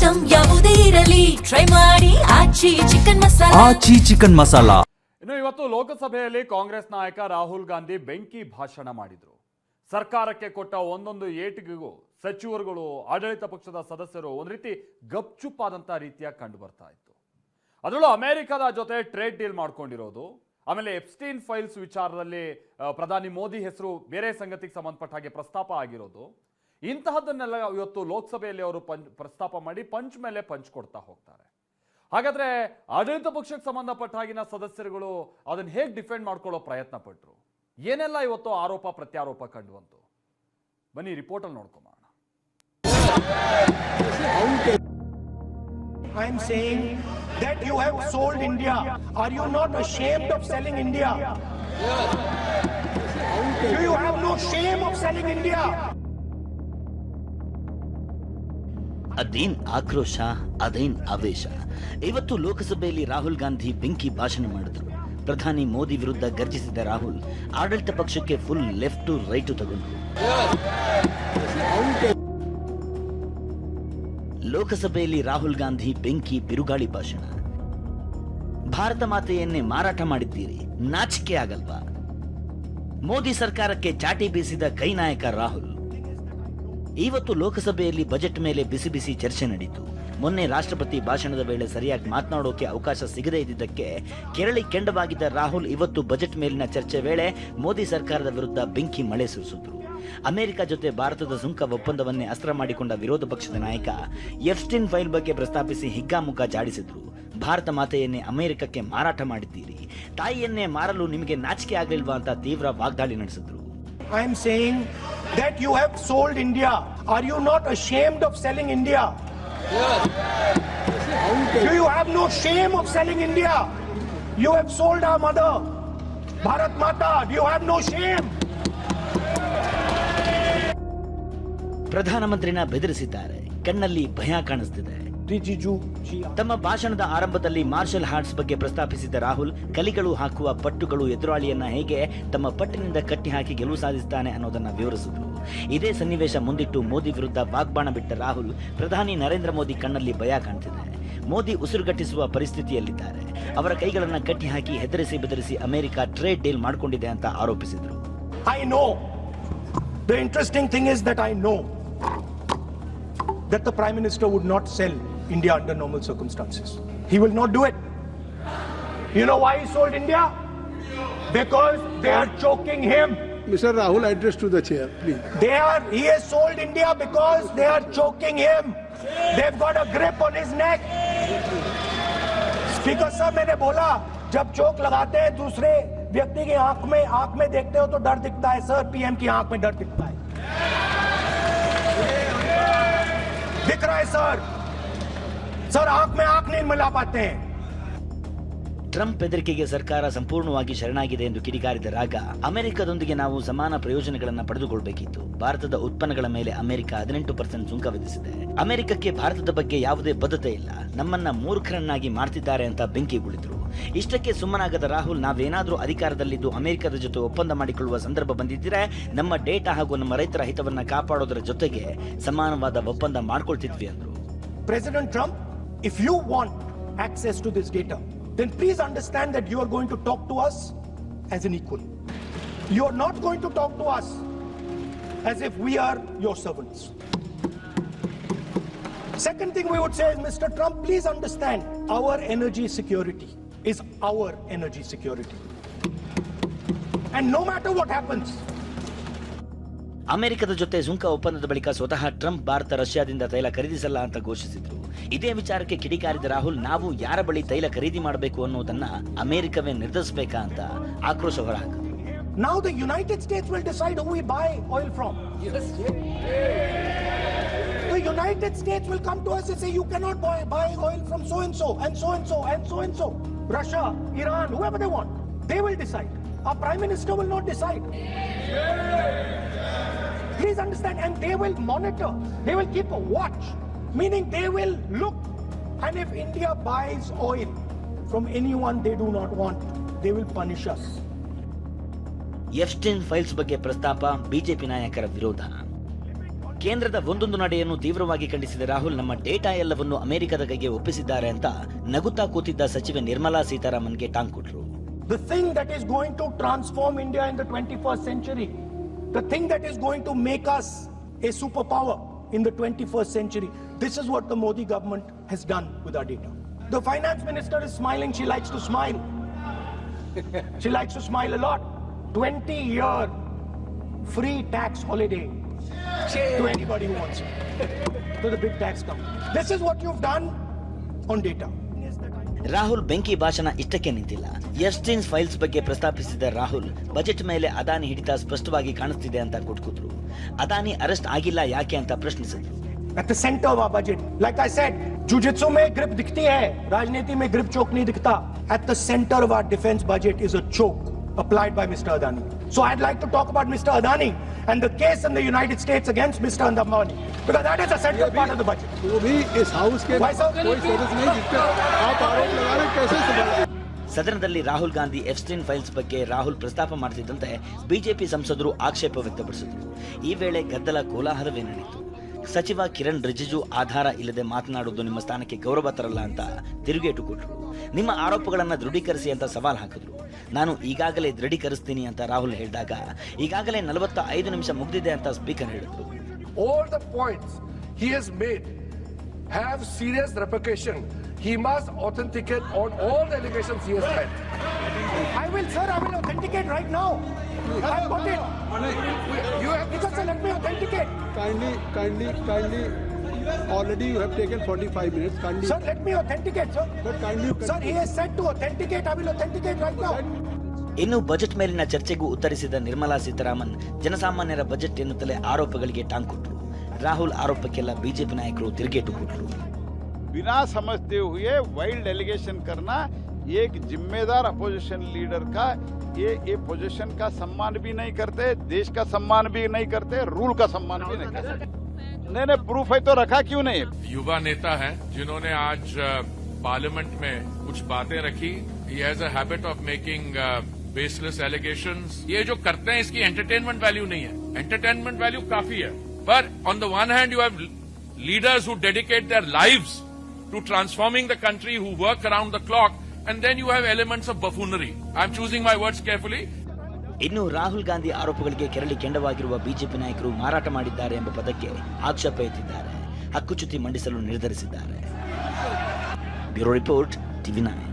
Item ಯಾವುದೇ ಇರಲಿ try ಮಾಡಿ ಆಚಿ ಚಿಕನ್ ಮಸಾಲಾ. ಇನ್ನು ಇವತ್ತು ಲೋಕಸಭೆಯಲ್ಲಿ ಕಾಂಗ್ರೆಸ್ ನಾಯಕ ರಾಹುಲ್ ಗಾಂಧಿ ಬೆಂಕಿ ಭಾಷಣ ಮಾಡಿದ್ರು. ಸರ್ಕಾರಕ್ಕೆ ಕೊಟ್ಟ ಒಂದೊಂದು ಏಟಿಗೂ ಸಚಿವರುಗಳು, ಆಡಳಿತ ಪಕ್ಷದ ಸದಸ್ಯರು ಒಂದು ರೀತಿ ಗಪ್ಚುಪ್ಪಾದಂತ ರೀತಿಯ ಕಂಡು ಬರ್ತಾ ಇತ್ತು. ಅದರಲ್ಲೂ ಅಮೆರಿಕದ ಜೊತೆ ಟ್ರೇಡ್ ಡೀಲ್ ಮಾಡ್ಕೊಂಡಿರೋದು, ಆಮೇಲೆ ಎಪ್ಸ್ಟೀನ್ ಫೈಲ್ಸ್ ವಿಚಾರದಲ್ಲಿ ಪ್ರಧಾನಿ ಮೋದಿ ಹೆಸರು ಬೇರೆ ಸಂಗತಿಗೆ ಸಂಬಂಧಪಟ್ಟ ಹಾಗೆ ಪ್ರಸ್ತಾಪ ಆಗಿರೋದು, ಇಂತಹದ್ದನ್ನೆಲ್ಲ ಇವತ್ತು ಲೋಕಸಭೆಯಲ್ಲಿ ಅವರು ಪ್ರಸ್ತಾಪ ಮಾಡಿ ಪಂಚ್ ಮೇಲೆ ಪಂಚ್ ಕೊಡ್ತಾ ಹೋಗ್ತಾರೆ. ಹಾಗಾದ್ರೆ ಆಡಳಿತ ಪಕ್ಷಕ್ಕೆ ಸಂಬಂಧಪಟ್ಟ ಹಾಗಿನ ಸದಸ್ಯರುಗಳು ಅದನ್ನ ಹೇಗೆ ಡಿಫೆಂಡ್ ಮಾಡ್ಕೊಳ್ಳೋ ಪ್ರಯತ್ನ ಪಟ್ಟರು, ಏನೆಲ್ಲ ಇವತ್ತು ಆರೋಪ ಪ್ರತ್ಯಾರೋಪ ಕಂಡುವಂತು, ಬನ್ನಿ ರಿಪೋರ್ಟ್ ಅಲ್ಲಿ ನೋಡ್ಕೊಂಬೋಣ. I am saying that you have sold India. Are you not ashamed of selling India? Do you have no shame of selling India? ಅದೇನ್ ಆಕ್ರೋಶ, ಅದೇನ್ ಆವೇಶ. ಇವತ್ತು ಲೋಕಸಭೆಯಲ್ಲಿ ರಾಹುಲ್ ಗಾಂಧಿ ಬೆಂಕಿ ಭಾಷಣ ಮಾಡಿದ್ರು. ಪ್ರಧಾನಿ ಮೋದಿ ವಿರುದ್ಧ ಗರ್ಜಿಸಿದ ರಾಹುಲ್ ಆಡಳಿತ ಪಕ್ಷಕ್ಕೆ ಫುಲ್ ಲೆಫ್ಟ್ ಟು ರೈಟ್ ತಗೊಂಡ್ರು. ಲೋಕಸಭೆಯಲ್ಲಿ ರಾಹುಲ್ ಗಾಂಧಿ ಬೆಂಕಿ ಬಿರುಗಾಳಿ ಭಾಷಣ. ಭಾರತ ಮಾತೆಯನ್ನೇ ಮಾರಾಟ ಮಾಡಿದ್ದೀರಿ, ನಾಚಿಕೆ ಆಗಲ್ವಾ? ಮೋದಿ ಸರ್ಕಾರಕ್ಕೆ ಚಾಟಿ ಬೀಸಿದ ಕೈ ನಾಯಕ ರಾಹುಲ್. ಇವತ್ತು ಲೋಕಸಭೆಯಲ್ಲಿ ಬಜೆಟ್ ಮೇಲೆ ಬಿಸಿ ಬಿಸಿ ಚರ್ಚೆ ನಡೆಯಿತು. ಮೊನ್ನೆ ರಾಷ್ಟ್ರಪತಿ ಭಾಷಣದ ವೇಳೆ ಸರಿಯಾಗಿ ಮಾತನಾಡೋಕೆ ಅವಕಾಶ ಸಿಗದೇ ಇದ್ದಿದ್ದಕ್ಕೆ ಕೆರಳಿ ಕೆಂಡವಾಗಿದ್ದ ರಾಹುಲ್ ಇವತ್ತು ಬಜೆಟ್ ಮೇಲಿನ ಚರ್ಚೆ ವೇಳೆ ಮೋದಿ ಸರ್ಕಾರದ ವಿರುದ್ಧ ಬೆಂಕಿ ಮಳೆ ಸುರಿಸಿದ್ರು. ಅಮೆರಿಕ ಜೊತೆ ಭಾರತದ ಸುಂಕ ಒಪ್ಪಂದವನ್ನೇ ಅಸ್ತ್ರ ಮಾಡಿಕೊಂಡ ವಿರೋಧ ಪಕ್ಷದ ನಾಯಕ ಎಪ್ಸ್ಟೀನ್ ಫೈಲ್ ಬಗ್ಗೆ ಪ್ರಸ್ತಾಪಿಸಿ ಹಿಗ್ಗಾಮುಗ್ಗಾ ಜಾಡಿಸಿದ್ರು. ಭಾರತ ಮಾತೆಯನ್ನೇ ಅಮೆರಿಕಕ್ಕೆ ಮಾರಾಟ ಮಾಡಿದ್ದೀರಿ, ತಾಯಿಯನ್ನೇ ಮಾರಲು ನಿಮಗೆ ನಾಚಿಕೆ ಆಗಲಿಲ್ವಾ ಅಂತ ತೀವ್ರ ವಾಗ್ದಾಳಿ ನಡೆಸಿದ್ರು. I am saying that you have sold India. Are you not ashamed of selling India? Do you have no shame of selling India? You have sold our mother, Bharat Mata. Do you have no shame? ಪ್ರಧಾನಮಂತ್ರಿನ ಬೆದರಿಸಿದ್ದಾರೆ, ಕಣ್ಣಲ್ಲಿ ಭಯ ಕಾಣಿಸ್ತಿದೆ. ತಮ್ಮ ಭಾಷಣದ ಆರಂಭದಲ್ಲಿ martial arts ಬಗ್ಗೆ ಪ್ರಸ್ತಾಪಿಸಿದ ರಾಹುಲ್ ಕಲಿಗಳು ಹಾಕುವ ಪಟ್ಟುಗಳು ಎದುರಾಳಿಯನ್ನ ಹೇಗೆ ತಮ್ಮ ಪಟ್ಟಿನಿಂದ ಕಟ್ಟಿ ಹಾಕಿ ಗೆಲುವು ಸಾಧಿಸುತ್ತಾನೆ ಅನ್ನೋದನ್ನ ವಿವರಿಸಿದ್ರು. ಇದೇ ಸನ್ನಿವೇಶ ಮುಂದಿಟ್ಟು ಮೋದಿ ವಿರುದ್ಧ ವಾಗ್ಬಾಣ ಬಿಟ್ಟ ರಾಹುಲ್ ಪ್ರಧಾನಿ ನರೇಂದ್ರ ಮೋದಿ ಕಣ್ಣಲ್ಲಿ ಭಯ ಕಾಣ್ತಿದೆ. ಮೋದಿ ಉಸಿರುಗಟ್ಟಿಸುವ ಪರಿಸ್ಥಿತಿಯಲ್ಲಿದ್ದಾರೆ. ಅವರ ಕೈಗಳನ್ನ ಕಟ್ಟಿ ಹಾಕಿ ಹೆದರಿಸಿ ಬೆದರಿಸಿ ಅಮೆರಿಕ ಟ್ರೇಡ್ ಡೀಲ್ ಮಾಡಿಕೊಂಡಿದೆ ಅಂತ ಆರೋಪಿಸಿದ್ರು. I know. The interesting thing is that I know that the Prime Minister would not sell India under normal circumstances. He will not do it. You know why he sold India? Because they are choking him. Mr. Rahul, address to the chair, please. He has sold India because they are choking him. They've got a grip on his neck. Speaker sir, मैंने बोला जब चोक लगाते हैं दूसरे व्यक्ति की आंख में देखते हो तो डर दिखता है सर, पीएम की आंख में डर दिखता है. दिख रहा है सर आंख में आंख नहीं मिला पाते हैं. ಟ್ರಂಪ್ ಬೆದರಿಕೆಗೆ ಸರ್ಕಾರ ಸಂಪೂರ್ಣವಾಗಿ ಶರಣಾಗಿದೆ ಎಂದು ಕಿಡಿಕಾರಿದ ರಾಗ, ಅಮೆರಿಕದೊಂದಿಗೆ ನಾವು ಸಮಾನ ಪ್ರಯೋಜನಗಳನ್ನು ಪಡೆದುಕೊಳ್ಳಬೇಕಿತ್ತು. ಭಾರತದ ಉತ್ಪನ್ನಗಳ ಮೇಲೆ ಅಮೆರಿಕ 18% ಸುಂಕ ವಿಧಿಸಿದೆ. ಅಮೆರಿಕಕ್ಕೆ ಭಾರತದ ಬಗ್ಗೆ ಯಾವುದೇ ಬದ್ಧತೆ ಇಲ್ಲ, ನಮ್ಮನ್ನ ಮೂರ್ಖರನ್ನಾಗಿ ಮಾಡ್ತಿದ್ದಾರೆ ಅಂತ ಬೆಂಕಿ ಗುಳಿದ್ರು. ಇಷ್ಟಕ್ಕೆ ಸುಮ್ಮನಾಗದ ರಾಹುಲ್, ನಾವೇನಾದ್ರೂ ಅಧಿಕಾರದಲ್ಲಿದ್ದು ಅಮೆರಿಕದ ಜೊತೆ ಒಪ್ಪಂದ ಮಾಡಿಕೊಳ್ಳುವ ಸಂದರ್ಭ ಬಂದಿದ್ದರೆ ನಮ್ಮ ಡೇಟಾ ಹಾಗೂ ನಮ್ಮ ರೈತರ ಹಿತವನ್ನ ಕಾಪಾಡೋದರ ಜೊತೆಗೆ ಸಮಾನವಾದ ಒಪ್ಪಂದ ಮಾಡ್ಕೊಳ್ತಿದ್ವಿ ಅಂದ್ರು. President Trump, if you want access to this data, then please understand that you are going to talk to us as an equal. You are not going to talk to us as if we are your servants. Second thing we would say is, Mr. Trump, please understand, our energy security is our energy security. And no matter what happens, ಅಮೆರಿಕದ ಜೊತೆ ಸುಂಕ ಒಪ್ಪಂದದ ಬಳಿಕ ಸ್ವತಃ Trump Bharat ರಷ್ಯಾದಿಂದ ತೈಲ ಖರೀದಿಸಲ್ಲ ಅಂತ ಘೋಷಿಸಿದ್ರು. ಇದೇ ವಿಚಾರಕ್ಕೆ ಕಿಡಿಕಾರಿದ ರಾಹುಲ್, ನಾವು ಯಾರ ಬಳಿ ತೈಲ ಖರೀದಿ ಮಾಡಬೇಕು ಅನ್ನೋದನ್ನ ಅಮೆರಿಕವೇ ನಿರ್ಧರಿಸಬೇಕಾ ಅಂತ ಆಕ್ರೋಶ ಹೊರಹಾಕಿದ್ರು. Now the United States will decide who we buy oil from. Yes. The United States will come to us and say, you cannot buy oil from so and so and so and so and so and so. Russia, Iran, whoever they want, they will decide. Our Prime Minister will not decide. Please understand, and they will monitor. They will keep a watch, meaning they will look. And if India buys oil from anyone they do not want, they will punish us. Epstein files ಬಗ್ಗೆ ಪ್ರಸ್ತಾಪ, BJP ನಾಯಕರ ವಿರೋಧ. ಕೇಂದ್ರದ ಒಂದೊಂದು ನಡೆಯನ್ನು ತೀವ್ರವಾಗಿ ಖಂಡಿಸಿದ ರಾಹುಲ್ ನಮ್ಮ data ಎಲ್ಲವನ್ನು ಅಮೆರಿಕದ ಕೈಗೆ ಒಪ್ಪಿಸಿದ್ದಾರೆ ಅಂತ ನಗುತ್ತಾ ಕೂತಿದ್ದ ಸಚಿವೆ ನಿರ್ಮಲಾ ಸೀತಾರಾಮನ್ಗೆ ಟಾಂಗ್ ಕೊಟ್ರು. The thing that is going to transform India in the 21st century, the thing that is going to make us a superpower in the 21st century, this is what the Modi government has done with our data. The finance minister is smiling. She likes to smile. She likes to smile a lot. 20-year free tax holiday to anybody who wants it, to the big tax company. This is what you've done on data. Rahul ಬೆಂಕಿ ಭಾಷಣ ಇಷ್ಟಕ್ಕೆ ನಿಂತಿಲ್ಲ. ಎಫ್ಸ್ಟೈನ್ files ಬಗ್ಗೆ ಪ್ರಸ್ತಾಪಿಸಿದ Rahul budget ಮೇಲೆ ಅದಾನಿ ಹಿಡಿತ ಸ್ಪಷ್ಟವಾಗಿ ಕಾಣಿಸ್ತಿದೆ ಅಂತ ಕೊಟ್ಕೂದ್ರು. ಅದಾನಿ ಅರೆಸ್ಟ್ ಆಗಿಲ್ಲ ಯಾಕೆ ಅಂತ ಪ್ರಶ್ನಿಸಿದ್ರು. At the center of our budget, like I said, jujitsu mein grip dikhti hai, rajniti mein grip choke nahi dikhta. At the center of our defense budget is a choke applied by Mr. Adani. So I'd like to talk about Mr. Adani and the case in the United States against Mr. Adani, because that is a central part of the budget. वो भी इस house के Why, sir? कोई सदस्य नहीं जिस पे आप आरोप लगा रहे हैं, कैसे संभालेंगे? ಸದನದಲ್ಲಿ ರಾಹುಲ್ ಗಾಂಧಿ ಎಫ್ಸ್ಟೈನ್ ಫೈಲ್ಸ್ ಬಗ್ಗೆ ರಾಹುಲ್ ಪ್ರಸ್ತಾಪ ಮಾಡ್ತಿದ್ದಂತೆ ಬಿಜೆಪಿ ಸಂಸದರು ಆಕ್ಷೇಪ ವ್ಯಕ್ತಪಡಿಸಿದ್ರು. ಈ ವೇಳೆ ಗದ್ದಲ ಕೋಲಾಹಲವೇ ನಡೆಯಿತು. ಸಚಿವ ಕಿರಣ್ ರಿಜಿಜು ಆಧಾರ ಇಲ್ಲದೆ ಮಾತನಾಡುವುದು ನಿಮ್ಮ ಸ್ಥಾನಕ್ಕೆ ಗೌರವ ತರಲ್ಲ ಅಂತ ತಿರುಗೇಟು ಕೊಟ್ಟರು. ನಿಮ್ಮ ಆರೋಪಗಳನ್ನು ದೃಢೀಕರಿಸಿ ಅಂತ ಸವಾಲ್ ಹಾಕಿದ್ರು. ನಾನು ಈಗಾಗಲೇ ದೃಢೀಕರಿಸ್ತೀನಿ ಅಂತ ರಾಹುಲ್ ಹೇಳಿದಾಗ ಈಗಾಗಲೇ 45 ನಿಮಿಷ ಮುಗಿದಿದೆ ಅಂತ ಸ್ಪೀಕರ್ ಹೇಳಿದ್ರು. All the points he has made have serious repercussion. He must authenticate on all the allegations he has made. I will authenticate right now. I've got it. You have to Because sir, let me authenticate. Kindly. Already you have taken 45 minutes. Kindly. Sir, let me authenticate, sir. But kindly. Sir, he has said to authenticate. I will authenticate right now. ಇನ್ನು budget ಮೇಲಿನ ಚರ್ಚೆಗೂ ಉತ್ತರಿಸಿದ ನಿರ್ಮಲಾ ಸೀತಾರಾಮನ್ ಜನಸಾಮಾನ್ಯರ budget ಎನ್ನುತ್ತಲೇ ಆರೋಪಗಳಿಗೆ ಟಾಂಗ್ ಕೊಟ್ಟರು. Rahul ಆರೋಪಕ್ಕೆಲ್ಲ BJP ನಾಯಕರು ತಿರುಗೇಟು ಕೊಟ್ಟರು. बिना समझते हुए वाइल्ड एलिगेशन करना एक जिम्मेदार अपोजिशन लीडर का ये पोजीशन का सम्मान भी नहीं करते, देश का सम्मान भी नहीं करते, रूल का सम्मान भी नहीं करते. नहीं प्रूफ है तो रखा क्यों नहीं? युवा नेता है जिन्होंने आज पार्लियामेंट में कुछ बातें रखी. He has a habit of making baseless allegations. ये जो करते हैं इसकी एंटरटेनमेंट वैल्यू नहीं है. एंटरटेनमेंट वैल्यू काफी है, पर on the one hand you have leaders who dedicate their lives to transforming the country, who work around the clock, and then you have elements of buffoonery. I am choosing my words carefully. ಇನ್ನು ರಾಹುಲ್ ಗಾಂಧಿ ಆರೋಪಗಳಿಗೆ ಕೆರಳಿ ಕೆಂಡವಾಗಿರುವ BJP ನಾಯಕರು ಮಾರಾಟ ಮಾಡಿದ್ದಾರೆ ಎಂಬ ಪದಕ್ಕೆ ಆಕ್ಷೇಪ ಎತ್ತಿದ್ದಾರೆ. ಹಕ್ಕುಚ್ಯುತಿ ಮಂಡಿಸಲು ನಿರ್ಧರಿಸಿದ್ದಾರೆ. Bureau report, TV9.